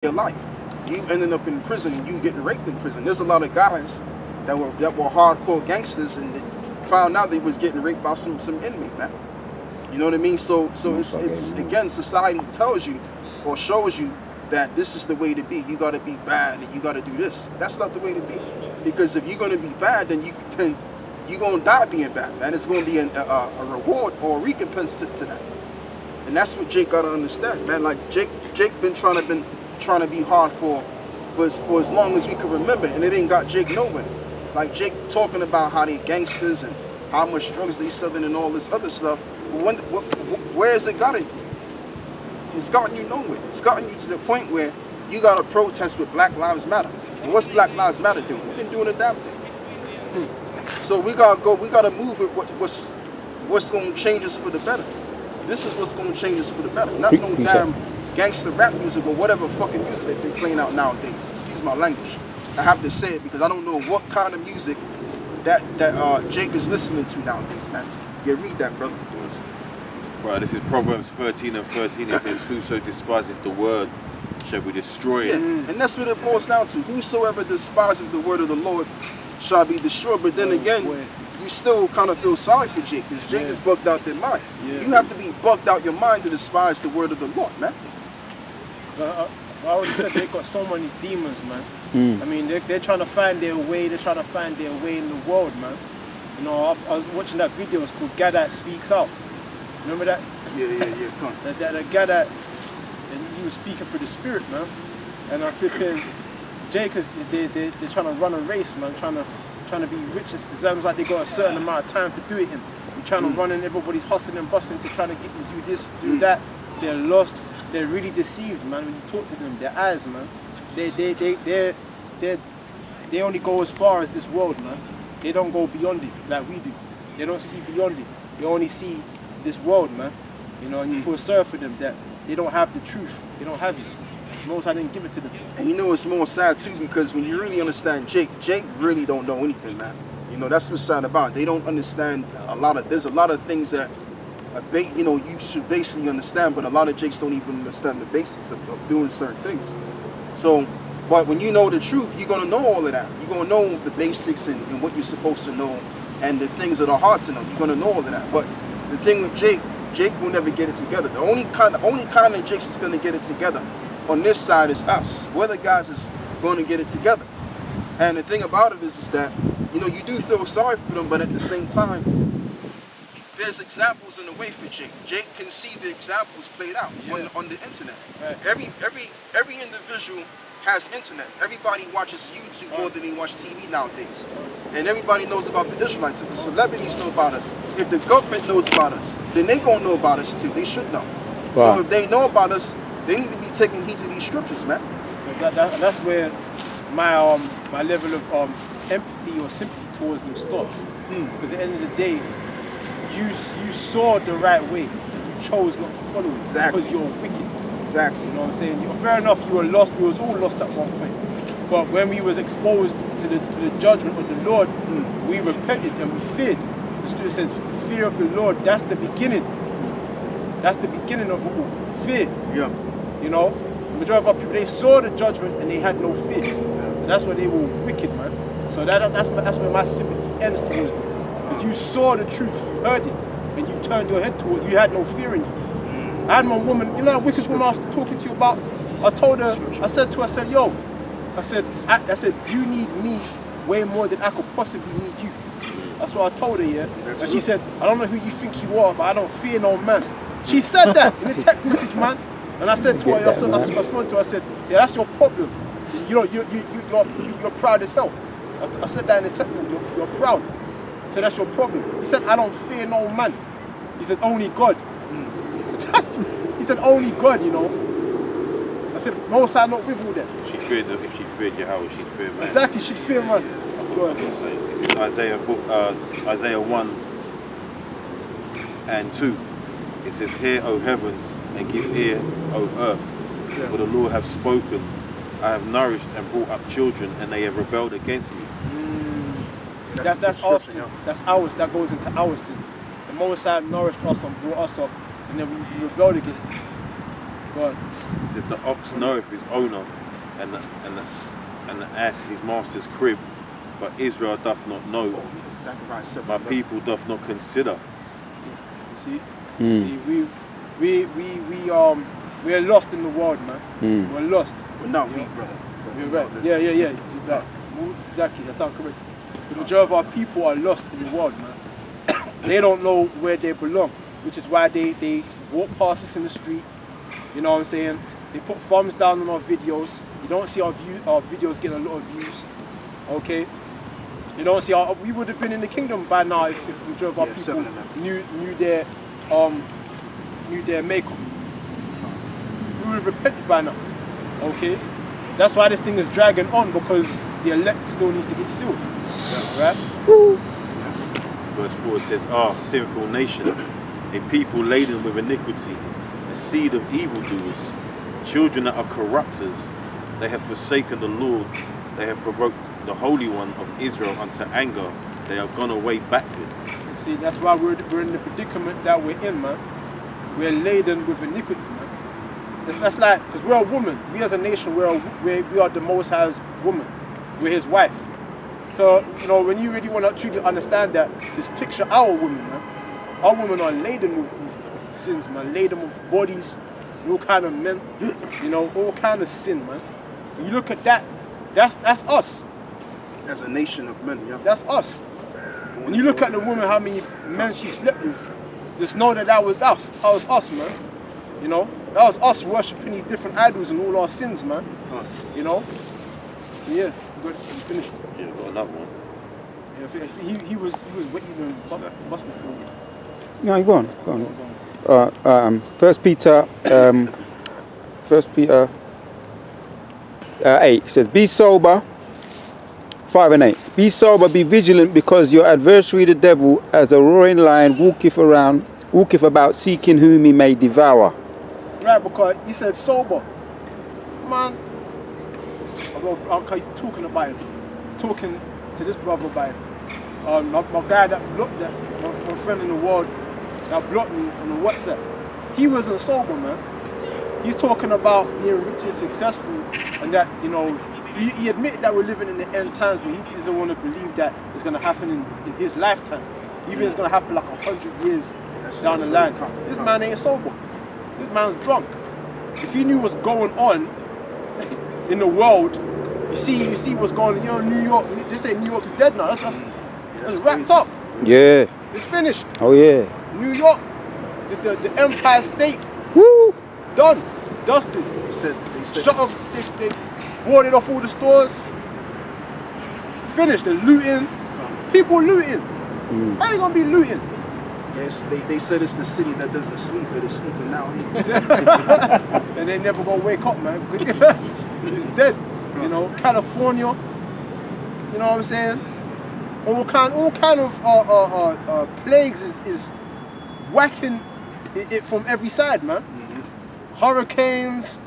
your life. You ended up in prison and you getting raped in prison. There's a lot of guys that were hardcore gangsters and they found out they was getting raped by some inmate, man. You know what I mean? So it's again, society tells you or shows you that this is the way to be. You got to be bad and you got to do this. That's not the way to be. Because if you're going to be bad, then you're going to die being bad, man. It's going to be a reward or a recompense to that. And that's what Jake got to understand, man. Like Jake been trying to be hard for as long as we can remember, and it ain't got Jake nowhere. Like Jake talking about how they gangsters and how much drugs they selling and all this other stuff. Where has it gotten you? It's gotten you nowhere. It's gotten you to the point where you got to protest with Black Lives Matter. And what's Black Lives Matter doing? We didn't doing a damn thing. So we gotta move with what's gonna change us for the better. This is what's gonna change us for the better. Not no damn gangster rap music or whatever fucking music that they're playing out nowadays. Excuse my language. I have to say it because I don't know what kind of music that Jake is listening to nowadays, man. Yeah, read that, brother. Right, this is Proverbs 13:13. It says, "Whoso despiseth the word shall be destroyed." Yeah, and that's what it boils down to. Whosoever despiseth the word of the Lord shall be destroyed. But then again, you still kind of feel sorry for Jake, because Jake is bugged out their mind. Yeah. You have to be bugged out your mind to despise the word of the Lord, man. I already said they got so many demons, man. I mean, they're trying to find their way. They're trying to find their way in the world, man. You know, I was watching that video. It's called "Guy That Speaks Out." Remember that? Yeah. Come on. That guy that, and he was speaking for the spirit, man. And I flipping Jake, they're trying to run a race, man. Trying to be rich. It sounds like they got a certain amount of time to do it in. You're trying to run and everybody's hustling and bustling to try to get them to do this, do that. They're lost. They're really deceived, man. When you talk to them, their eyes, man. They only go as far as this world, man. They don't go beyond it like we do. They don't see beyond it. They only see this world, man. You know, and you feel sorry for them that they don't have the truth. They don't have it. Most I didn't give it to them. And you know it's more sad too, because when you really understand Jake really don't know anything, man. You know, that's what's sad about it. They don't understand there's a lot of things that you should basically understand, but a lot of Jakes don't even understand the basics of doing certain things. So, but when you know the truth, you're gonna know all of that. You're gonna know the basics and what you're supposed to know and the things that are hard to know. You're gonna know all of that. But the thing with Jake will never get it together. The only kind of Jakes is gonna get it together on this side is us. We're the guys that's gonna get it together. And the thing about it is that, you know, you do feel sorry for them, but at the same time, there's examples in the way for Jake. Jake can see the examples played out on the internet. Right. Every individual has internet. Everybody watches YouTube more than they watch TV nowadays. And everybody knows about the Israelites. If the celebrities know about us, if the government knows about us, then they gonna know about us too. They should know. Wow. So if they know about us, they need to be taking heed to these scriptures, man. So that's where my level of empathy or sympathy towards them stops. Because at the end of the day, you saw the right way and you chose not to follow it. Exactly. Because you're wicked. Exactly. You know what I'm saying? Fair enough, you were lost. We was all lost at one point. But when we was exposed to the judgment of the Lord, we repented and we feared. The Scripture says, the fear of the Lord, that's the beginning. That's the beginning of all. Fear. Yeah. You know, the majority of our people, they saw the judgment and they had no fear. Yeah. And that's why they were wicked, man. So that's where my sympathy ends towards them. Because you saw the truth, you heard it, and you turned your head towards it. You had no fear in you. I had my woman, you know that wicked woman I was talking to you about? I told her, I said to her, I said, you need me way more than I could possibly need you. That's what I told her, yeah? And she said, I don't know who you think you are, but I don't fear no man. She said that in a text message, man. And I said to her, I spoke to her, I said, yeah, that's your problem. You know, you're proud as hell. I said that in the text message, you're proud. So that's your problem. He said, I don't fear no man. He said, only God. He said, only God, you know. I said, no, sir, not with all that. If she feared Yahawah, she'd fear man. Exactly, she'd fear man. That's what I was saying. This is Isaiah 1 and 2. It says, hear, O heavens, and give ear, O earth. For the Lord hath spoken. I have nourished and brought up children, and they have rebelled against me. That's our sin. That's ours. That goes into our sin. The Most High nourished us and brought us up, and then we rebelled against him. But It says the ox knoweth his owner, and the ass his master's crib, but Israel doth not know. Oh, yeah, exactly right. 7, My 11. people doth not consider. You see, see, we're lost in the world, man. We're lost. We're not weak, brother. You're right. Yeah. Like, exactly. That's not correct. The majority of our people are lost in the world, man. They don't know where they belong, which is why they walk past us in the street. You know what I'm saying? They put thumbs down on our videos. You don't see our videos getting a lot of views. Okay? You don't see we would have been in the kingdom by now if the majority of our people 7, knew their makeup. We would have repented by now. Okay? That's why this thing is dragging on, because the elect still needs to get sealed. Right? Verse 4 says, sinful nation, a people laden with iniquity, a seed of evildoers, children that are corrupters. They have forsaken the Lord. They have provoked the Holy One of Israel unto anger. They are gone away backward. You see, that's why we're in the predicament that we're in, man. We're laden with iniquity, man. That's like, because we're a woman. We as a nation, we are the Most High's woman. We're his wife. So, you know, when you really want to truly understand that, just picture our women, man. Our women are laden with sins, man. Laden with bodies, all kind of men, you know, all kind of sin, man. When you look at that, that's us. As a nation of men, yeah. That's us. When you look at the woman, how many men she slept with, just know that was us. That was us, man. You know, that was us worshipping these different idols and all our sins, man. You know. So yeah, good. Finished. Yeah, got another one. Yeah, he was waiting and busting for me. No, go on. 1 Peter 8 says, be sober. 5 and 8. Be sober, be vigilant, because your adversary the devil, as a roaring lion, walketh about seeking whom he may devour. Right, because he said sober. Man, I'm talking about it. Talking to this brother about it. My guy that blocked that, my friend in the world that blocked me on the WhatsApp, he wasn't sober, man. He's talking about being rich and successful, and that, you know, he admitted that we're living in the end times, but he doesn't want to believe that it's going to happen in his lifetime. Even it's going to happen like 100 years down the line. This man ain't sober. This man's drunk. If he knew what's going on in the world, you see what's going on. You know, New York. They say New York is dead now. That's wrapped up. Yeah. It's finished. Oh yeah. New York, the Empire State. Woo. Done. Dusted. They said Shut up. They boarded off all the stores. Finished. They're looting. People looting. How you gonna be looting? Yes, they said it's the city that doesn't sleep, but it's sleeping now. And they never gonna wake up, man. It's dead. You know, California. You know what I'm saying? All kind of plagues is whacking it from every side, man. Hurricanes,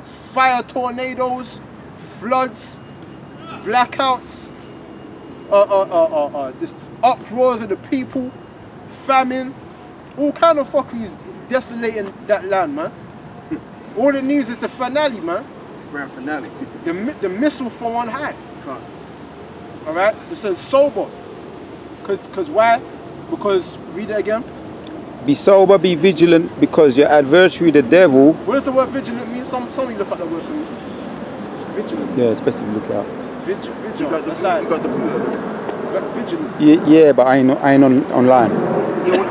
fire, tornadoes, floods, blackouts, this uproars of the people, famine, all kind of fuckeries desolating that land, man. All it needs is the finale, man. The grand finale. The missile from on high. All right. It says sober. Cause why? Because read it again. Be sober, be vigilant, because your adversary the devil. What does the word vigilant mean? Somebody look up that word for me. Vigilant. Yeah, especially look it up. Vigilant. You got That's the like blue. vigilant. Yeah, but I ain't online. Okay.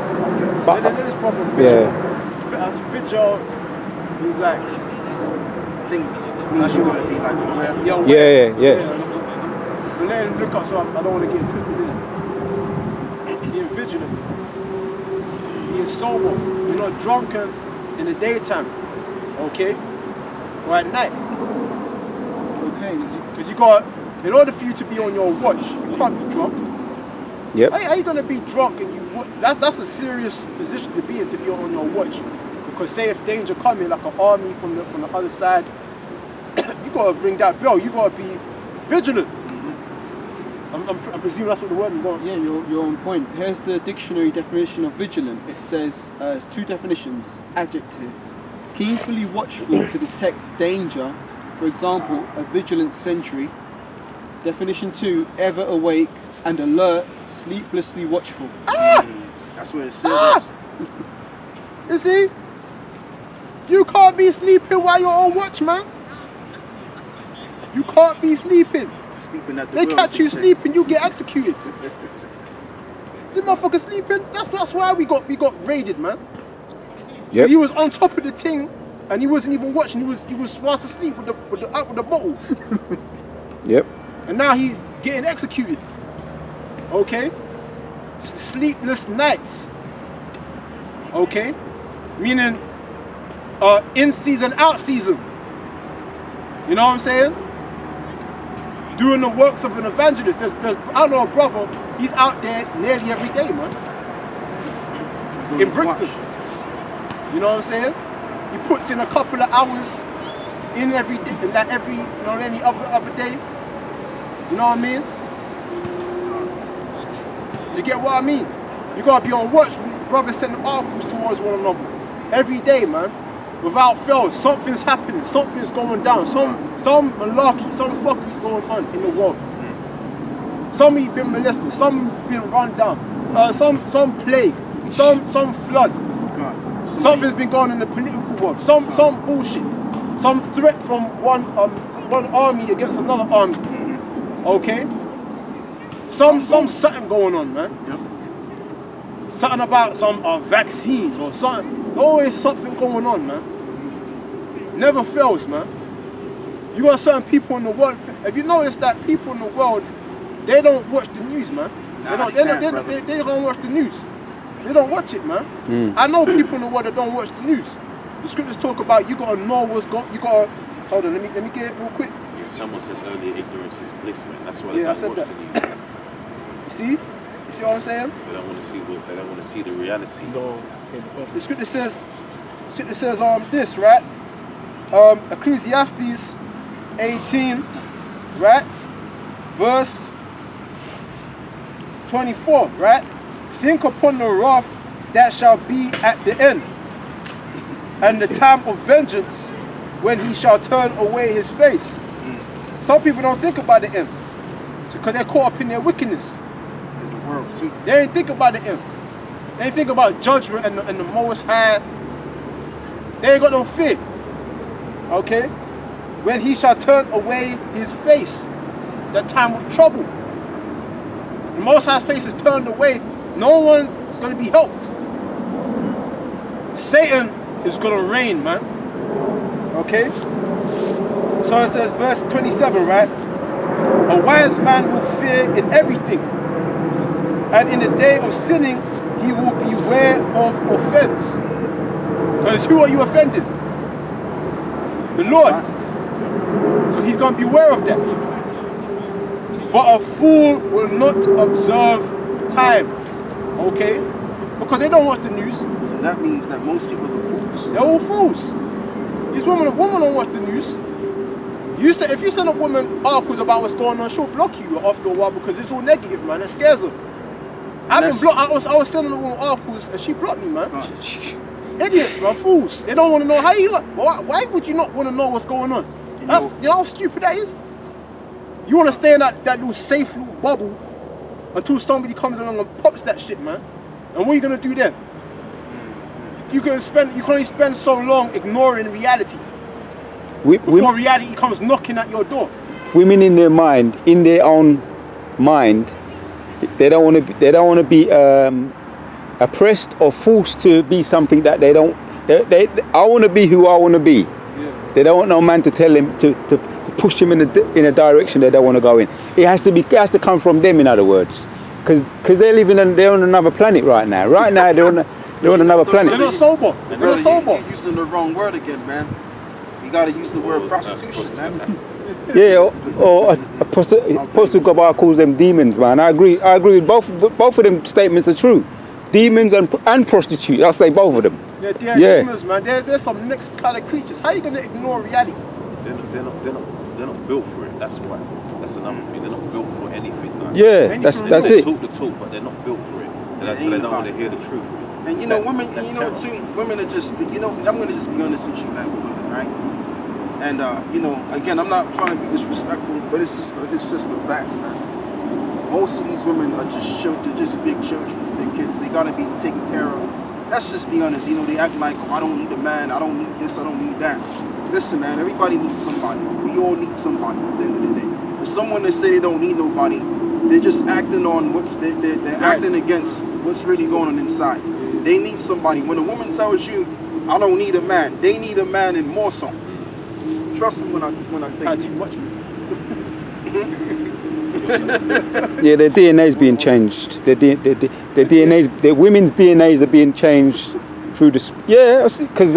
But Let this brother vigil. yeah. As vigil means like. I think it means you gotta be like aware. Yeah. But let him look up, so I don't want to get twisted in it. Being vigilant. Being sober. You're not drunken in the daytime. Okay? Or at night. Okay? Because you got, in order for you to be on your watch, you can't be drunk. Yep. How you gonna be drunk and that's a serious position to be in, to be on your watch. Because say if danger coming, like an army from the other side, you gotta ring that bell. You gotta be vigilant. I'm presuming that's what the word is going. Yeah, you're on point. Here's the dictionary definition of vigilant. It says it's two definitions: adjective, Keenly watchful to detect danger. For example, a vigilant sentry. Definition 2, ever awake and alert, sleeplessly watchful. That's what it says. You see? You can't be sleeping while you're on watch, man. You can't be sleeping. Sleeping at the They wheel, catch as you say. sleeping, you get executed. This motherfucker sleeping. That's why we got raided, man. Yep. He was on top of the thing, and he wasn't even watching. He was fast asleep with the bottle, Yep. and now he's getting executed. Okay, sleepless nights. Okay, meaning in season, out season. You know what I'm saying? Doing the works of an evangelist. I know a brother. He's out there nearly every day, man. He's on In his Brixton. watch. You know what I'm saying? He puts in a couple of hours in every day, like any other day. You know what I mean? You get what I mean? You gotta be on watch. Brothers sending articles towards one another every day, man. Without fail, something's happening, something's going down, some malarkey, some fuckery's going on in the world. Somebody been molested, some been run down, some plague, some flood. God. Something's been going on in the political world. Some bullshit. Some threat from one army against another army. Okay? Something going on, man. Yep. Something about some vaccine or something. Always something going on, man. Never fails, man. You got certain people in the world. Have you noticed that people in the world, they don't watch the news, man? They don't watch the news. They don't watch it, man. I know people in the world that don't watch the news. The scriptures talk about you gotta know what's going. You gotta hold on. Let me get it real quick. Yeah, someone said earlier, ignorance is bliss, man. That's why Yeah, I they don't said watch that. the news. You see? You see what I'm saying? They don't want to see they don't want to see the reality. No. The scripture says this, right? Ecclesiastes 18, right? Verse 24, right? Think upon the wrath that shall be at the end, and the time of vengeance when he shall turn away his face. Some people don't think about the end, because they're caught up in their wickedness. In the world too. They ain't think about the end. They ain't think about judgment and the Most High. They ain't got no fear. Okay? When he shall turn away his face, the time of trouble. The Most High's face is turned away. No one gonna be helped. Satan is gonna reign, man. Okay? So it says, verse 27, right? A wise man will fear in everything, and in the day of sinning, he will beware of offense. Because who are you offending? The Lord. So he's going to beware of that. But a fool will not observe the time. Okay? Because they don't watch the news. So that means that most people are fools. They're all fools. These women don't watch the news. If you send a woman articles about what's going on, she'll block you after a while because it's all negative, man. It scares her. I was sending a woman articles and she blocked me, man. Idiots, man, fools. They don't want to know how you look. Why would you not want to know what's going on? You know how stupid that is? You want to stay in that little safe little bubble until somebody comes along and pops that shit, man. And what are you gonna do then? You can only spend so long ignoring reality before reality comes knocking at your door. Women in their own mind, they don't want to be oppressed or forced to be something that they don't. I want to be who I want to be. Yeah. They don't want no man to tell them to push them in a direction they don't want to go in. It has to come from them, in other words, because they're on another planet right now. Right now they're on another planet. They're not sober. They're not sober. You're using the wrong word again, man. You gotta use the word prostitution, man. Yeah, or Apostle Gabar calls them demons, man. I agree with both of them statements are true. Demons and prostitutes. I'll say both of them. They're demons, man. They're some next kind of creatures. How are you gonna ignore reality? They're not built for it. That's why. That's another thing. They're not built for anything. Like, Yeah, that's it. They talk the talk, but they're not built for it. So they don't want to hear the truth. And you know, That's- women, that's you know terrible. too, women are just, you know, I'm gonna just be honest with you, man, with women, right? And you know, again, I'm not trying to be disrespectful, but it's just the facts, man. Most of these women are just they're just big children, big kids. They gotta be taken care of. Let's just be honest, you know, they act like, oh, I don't need a man, I don't need this, I don't need that. Listen, man, everybody needs somebody. We all need somebody at the end of the day. For someone to say they don't need nobody, they're just acting on they're acting against what's really going on inside. They need somebody. When a woman tells you, I don't need a man, they need a man and more so. Trust me when I tell Had you. too much. Yeah, their DNA's being changed. Their DNA's, their women's DNAs are being changed through the. Yeah, because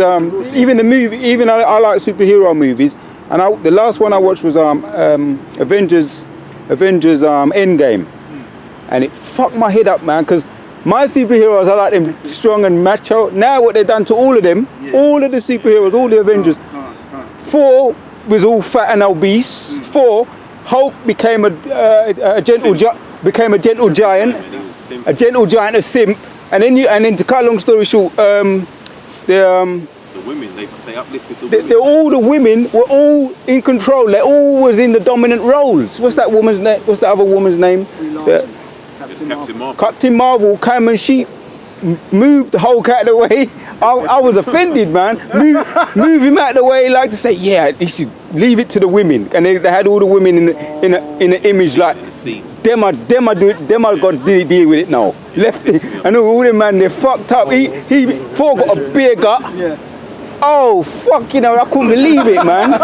even the movie, even I like superhero movies, and the last one I watched was Avengers Endgame, and it fucked my head up, man. Because my superheroes, I like them strong and macho. Now what they've done to all of them, all of the superheroes, all the Avengers. 4 was all fat and obese. 4, Hulk became a gentle giant, a gentle giant, a simp. And then to cut a long story short, The women, they uplifted the women. all the women were all in control. They all was in the dominant roles. What's that woman's name? What's the other woman's name? Captain Marvel. Captain Marvel came and she moved the Hulk out of the way. I was offended, man. Move him out of the way, like to say, yeah, you should leave it to the women. And they had all the women in the image, like them are got to deal with it now. Left it. I know all them man, they fucked up. He got a beer gut. Yeah. Oh fuck, you know, I couldn't believe it, man.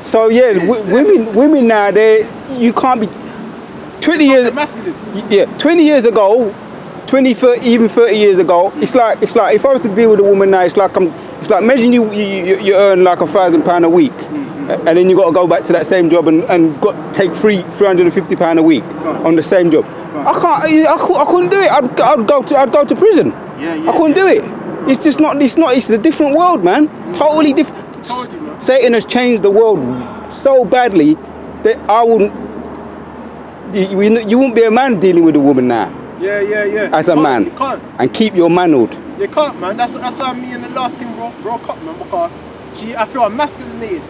So yeah, women now, you can't be 20 years. Masculine. Yeah, 20 years ago, 20, 30, even 30 years ago, it's like if I was to be with a woman now, it's like imagine you earn like £1,000 a week, and then you got to go back to that same job and take £350 a week on the same job. I couldn't do it. I'd go to prison. I couldn't do it. It's just not. It's a different world, man. Totally different. Told you, man. Satan has changed the world so badly that I wouldn't. You wouldn't be a man dealing with a woman now. Yeah. As a man, You can't. and keep your manhood. You can't, man. That's why me and the last team broke up, man. Because I feel emasculated.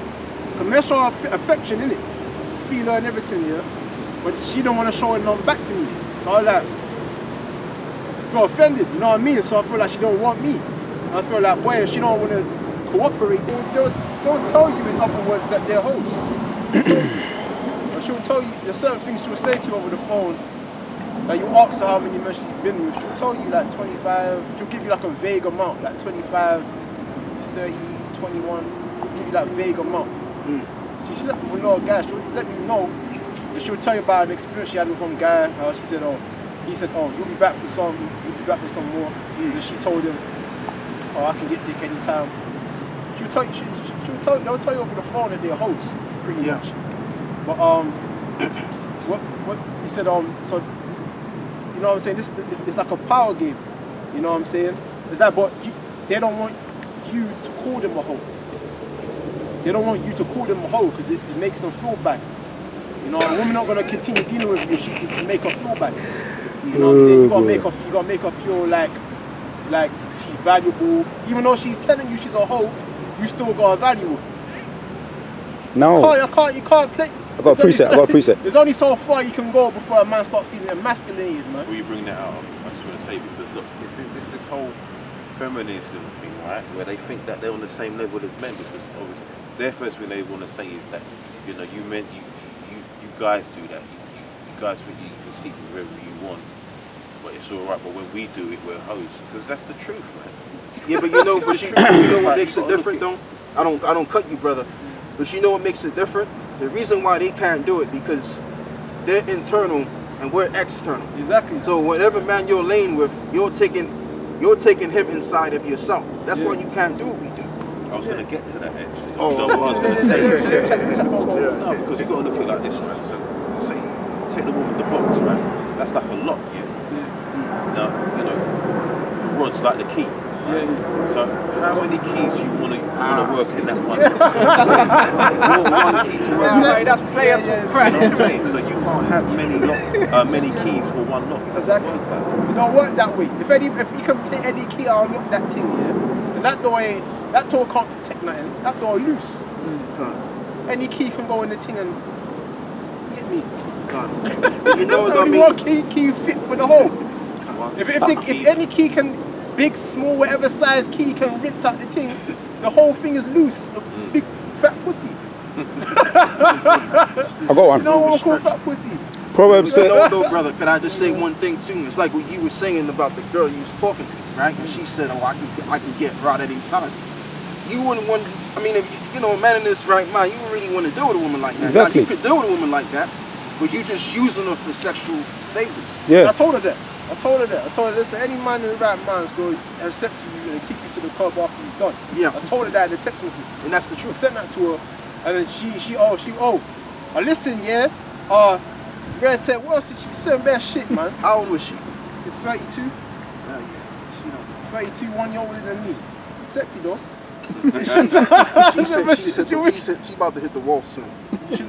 Because I show her affection, innit? Feel her and everything, yeah. But she don't want to show it none back to me. So I like feel offended, you know what I mean? So I feel like she don't want me. So I feel like, boy, if she don't want to cooperate, they'll tell you in other words that they're hoes. She'll tell you, there's certain things she'll say to you over the phone. Like you ask her how many men she's been with, she'll tell you like 25, she'll give you like a vague amount, like 25, 30, 21, she'll give you that vague amount. She slept with a lot of guys, she'll let you know, but she'll tell you about an experience she had with one guy, how she said, he said, you'll be back for some more. And she told him, I can get dick anytime. They'll tell you over the phone that they're hoes, pretty much. But what he said, so you know what I'm saying? It's like a power game. You know what I'm saying? It's like, but they don't want you to call them a hoe. They don't want you to call them a hoe because it makes them feel bad. You know, a woman not gonna continue dealing with you if you make her feel bad. You know what I'm saying? You gotta make her feel like she's valuable. Even though she's telling you she's a hoe, you still gotta value her. No. You can't play. I got a preset. There's only so far you can go before a man starts feeling emasculated, man. Will you bring that out? I just want to say, because look, it's this whole feminism thing, right? Where they think that they're on the same level as men, because obviously their first thing they want to say is that, you know, you guys do that. You guys think you can sleep with whoever you want, but it's all right. But when we do it, we're hoes, because that's the truth, man. Yeah, but you know what makes it different, though? I don't cut you, brother. But you know what makes it different? The reason why they can't do it because they're internal and we're external. Exactly. So whatever man you're laying with, you're taking him inside of yourself. That's why you can't do what we do. I was going to get to that actually. Oh, I was going to say, no, because you got to look at it like this, right? So say you take the woman in the box, right? That's like a lock, yeah. Now, you know, the rod's like the key. Right? So how many keys you want wanna work in that one. You're one key to work. That's player talk crap. So you can't have many keys for one lock. It doesn't Exactly. work like that. It don't work that way. If you can take any key out and lock that thing, yeah, and that door can't protect nothing. That door loose. Any key can go in the thing and get me. You know what I Only mean? one key fit for the hole. If any key can, big, small, whatever size key can rinse out the thing, the whole thing is loose. A big fat pussy. I got one. No one call fat pussy. Proverbs. You know though, brother, can I just say one thing too? It's like what you were saying about the girl you was talking to, right? And she said, "Oh, I can get her out at any time." You wouldn't want. I mean, if you know, a man in this right mind, you wouldn't really want to deal with a woman like that. Exactly. Now, you could deal with a woman like that, but you just using her for sexual favors. Yeah. I told her that. I told her, listen, any man in the right mind is going to have sex with you and kick you to the curb after he's done. Yeah. I told her that in the text message. And that's the I truth. sent that to her, and then she listen, yeah, Red Tech, what else? She said bad shit, man. How old was she? She's 32, She don't. 32, 1 year older than me. Sexy though. She said she about to hit the wall soon.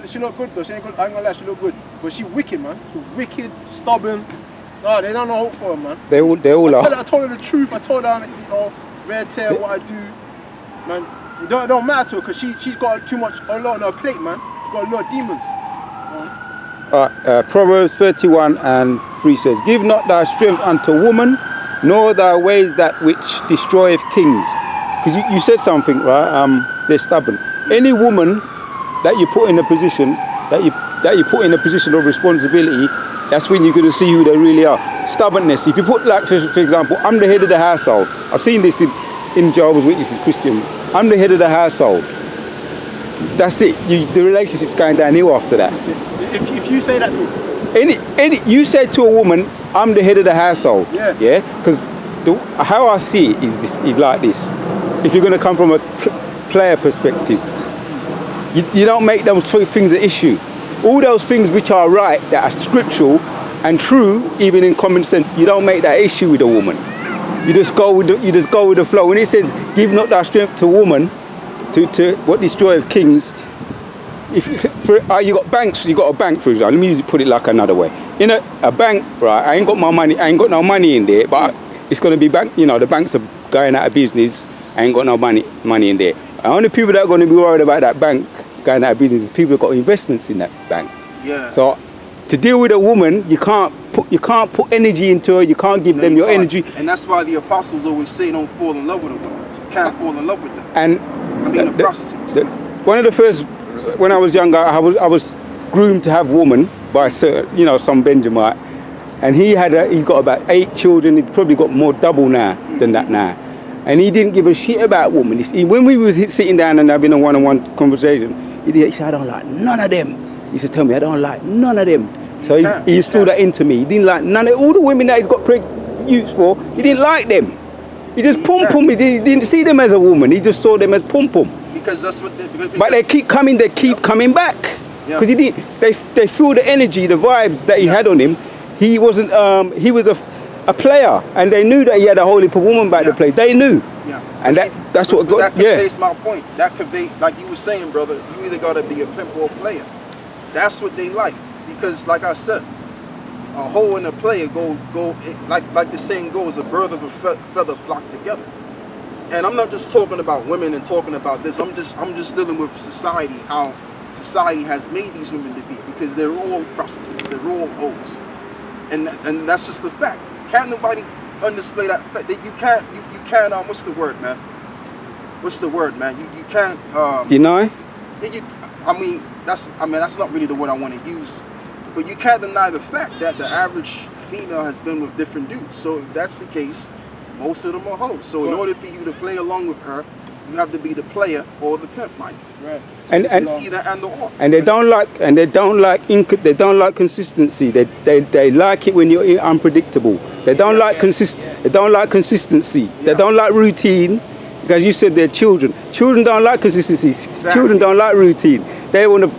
She look good though. She ain't good. I ain't gonna lie, she look good. But she wicked, man. She wicked, stubborn. No, they don't know hope for her, man. They all are. I told her the truth. I told her, you know, red tail, what I do, man. It don't matter to her because she's got a lot on her plate, man. She's got a lot of demons. Proverbs 31:3 says, "Give not thy strength unto woman, nor thy ways that which destroyeth kings." Because you said something, right? They're stubborn. Any woman that you put in a position that you put in a position of responsibility, that's when you're going to see who they really are. Stubbornness. If you put, like, for example, I'm the head of the household. I've seen this in Jehovah's Witnesses, Christian. I'm the head of the household. That's it. The relationship's going downhill after that. If you say that to her, You say to a woman, I'm the head of the household. Yeah. Because how I see it is like this. If you're going to come from a player perspective, you don't make those things an issue. All those things which are right, that are scriptural and true, even in common sense, you don't make that issue with a woman. You just go with the flow. When it says, "Give not thy strength to woman, to what destroyeth kings." You got banks. You got a bank, for example. Let me put it like another way. In a bank, right? I ain't got no money in there, but it's gonna be bank. You know, the banks are going out of business. I ain't got no money in there. The only people that are going to be worried about that bank going out of business is people who got investments in that bank. Yeah. So to deal with a woman, you can't put energy into her. You can't give them your energy. And that's why the apostles always say, don't fall in love with a woman. You can't fall in love with them. And I mean, a prostitute. one of the first, when I was younger, I was groomed to have woman by some Benjamite, and he's got about 8 children. He's probably got more, double than that now. And he didn't give a shit about women. When we was sitting down and having a one-on-one conversation, he said, "I don't like none of them." He said, "Tell me, I don't like none of them." So he installed that into me. He didn't like none of all the women that he's got youths for. He didn't like them. He just pum. He didn't see them as a woman. He just saw them as pum. Because that's what. But they keep coming. They keep coming back. Because he didn't. They feel the energy, the vibes that he had on him. He wasn't. He was a player, and they knew that he had a holy woman back to play. They knew. Yeah. And that's what got. That conveys my point. That convey, like you were saying, brother. You either gotta be a pimp or a player. That's what they like. Because, like I said, a hoe and a player go like the saying goes, a bird of a feather flock together. And I'm not just talking about women and talking about this. I'm just dealing with society, how society has made these women to be, because they're all prostitutes, they're all hoes, and that's just the fact. Can't nobody undisplay that fact. That you can't what's the word, man? You can't Deny? That's not really the word I want to use. But you can't deny the fact that the average female has been with different dudes. So if that's the case, most of them are hoes. So in order for you to play along with her, you have to be the player or the pimp, Mike. right? So it's either and or. And they don't like consistency. They like it when you're unpredictable. They don't like They don't like consistency. They don't like routine. Because you said they're children. Children don't like consistency. Exactly. Children don't like routine. They want to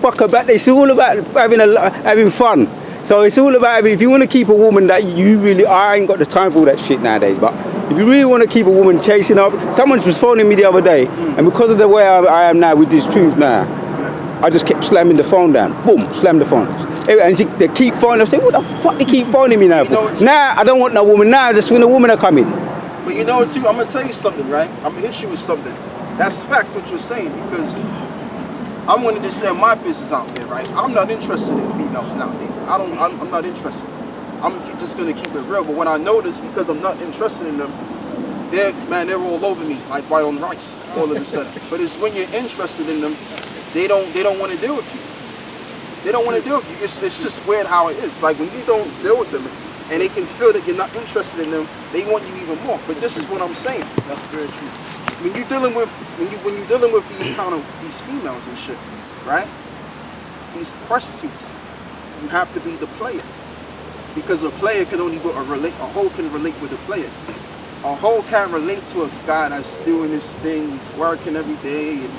fuck about. It's all about having fun. So it's all about, if you want to keep a woman that you really, I ain't got the time for all that shit nowadays. But If you really want to keep a woman chasing up, someone was phoning me the other day, and because of the way I am now with this truth now, I just kept slamming the phone down. Boom, slam the phone. And they keep phoning. I say, what the fuck they keep phoning me now for? Now I don't want no woman. Now just when a woman are coming. But you know what, too? I'm gonna tell you something, right? I'm gonna hit you with something. That's facts what you're saying, because I'm gonna just say my business out there, right? I'm not interested in females nowadays. I'm not interested. I'm just gonna keep it real. But when I notice, because I'm not interested in them, they're all over me like white on rice all of a sudden. But it's when you're interested in them, they don't want to deal with you. They don't want to deal with you. It's just weird how it is. Like when you don't deal with them, and they can feel that you're not interested in them, they want you even more. But this is what I'm saying. That's very true. When you're dealing with these females and shit, right? These prostitutes, you have to be the player, because a player can only relate. A hoe can relate with a player. A hoe can't relate to a guy that's doing this thing. He's working every day and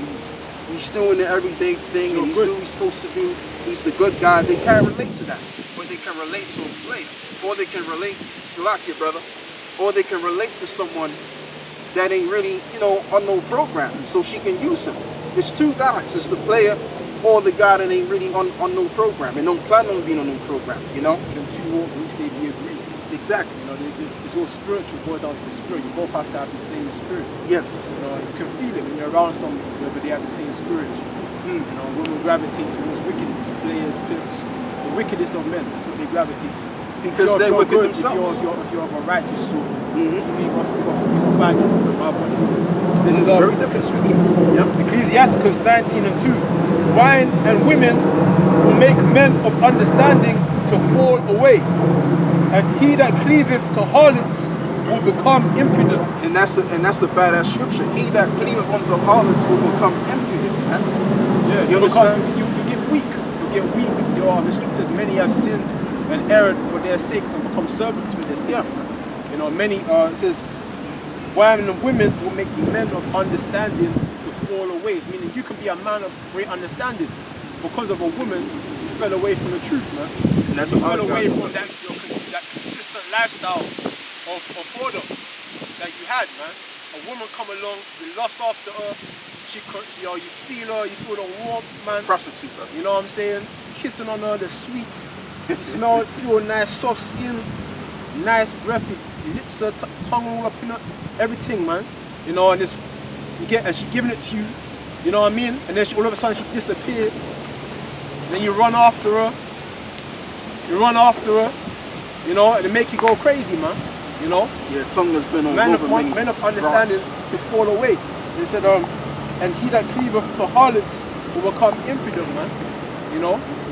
he's doing the everyday thing and he's doing what he's supposed to do. He's the good guy. They can't relate to that, but they can relate to a player, or they can relate. Slack it, brother. Or they can relate to someone that ain't really, on no program, so she can use him. It's two guys. It's the player or the guy that ain't really on no program and don't plan on being on no program, Can two walk at least they be agreed? Exactly. It's all spiritual. It boils down to the spirit. You both have to have the same spirit. Yes. You can feel it when you're around someone, but they have the same spirit. Women gravitate towards wickedness, players, pimps. The wickedest of men, that's what they gravitate to. Because they're wicked themselves. If you're of a righteous soul, you're going to find my bunch. This is a very different scripture. Yep. Ecclesiasticus 19:2. Wine and women will make men of understanding to fall away, and he that cleaveth to harlots will become impudent. And that's a badass scripture. He that cleaveth unto harlots will become impudent, man. Yeah, you understand? You get weak. You get weak. The scripture says many have sinned and erred for their sakes and become servants for their sakes. Yeah. Many it says wine and women will make men of understanding to fall away. It's meaning you can be a man of great understanding. Because of a woman, you fell away from the truth, man. And that's you fell away from that consistent lifestyle of order that you had, man. A woman come along, you lust after her, you feel her, you feel the warmth, man. Prostitute, bro. You know what I'm saying? Kissing on her, the sweet. You smell it, feel nice, soft skin, nice breath, your lips are tongue all up in it, everything, man. And and she giving it to you, you know what I mean? And then all of a sudden she disappeared. Then you run after her, and they make you go crazy, man. Yeah, tongue has been on men over many men of understanding rocks. to fall away. They said, and he that cleaveth to harlots will become impudent, man.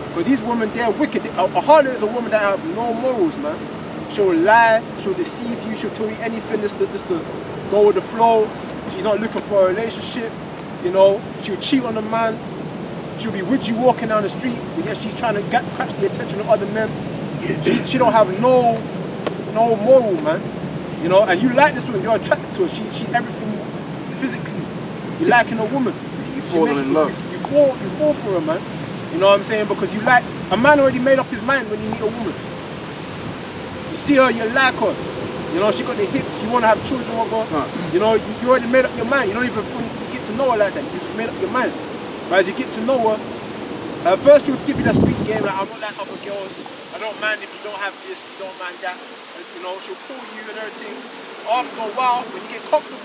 Because these women, they're wicked. A harlot is a woman that have no morals, man. She'll lie, she'll deceive you, she'll tell you anything just to go with the flow. She's not looking for a relationship, She'll cheat on a man. She'll be with you walking down the street, but yet she's trying to catch the attention of other men. She don't have no moral, man. And you like this woman, you're attracted to her. She's everything physically. You liking a woman. You falling in love. You fall for her, man. You know what I'm saying? Because a man already made up his mind when you meet a woman. You see her, you like her. She got the hips, you want to have children with her. You already made up your mind. You don't even get to know her like that. You just made up your mind. But as you get to know her, first she'll give you that sweet game, like I'm not like other girls. I don't mind if you don't have this, you don't mind that. She'll call you and everything. After a while, when you get comfortable,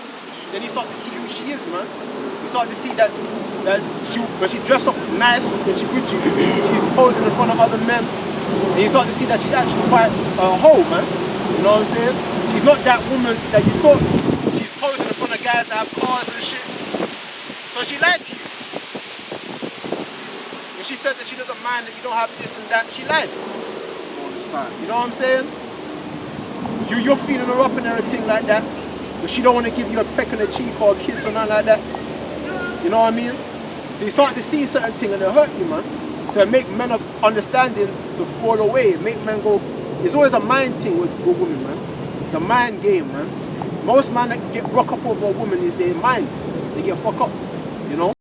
then you start to see who she is, man. You start to see that when she dress up nice, when she's with you, she's posing in front of other men. And you start to see that she's actually quite a hoe, man. You know what I'm saying? She's not that woman that you thought. She's posing in front of guys that have cars and shit. So she lied to you. When she said that she doesn't mind that you don't have this and that, she lied. All this time. You know what I'm saying? You're feeling her up and everything like that, but she don't want to give you a peck on the cheek or a kiss or nothing like that. You know what I mean? So you start to see certain things and it hurt you, man. So it make men of understanding to fall away. It make men go. It's always a mind thing with women, man. It's a mind game, man. Most men that get broke up over a woman is their mind. They get fucked up,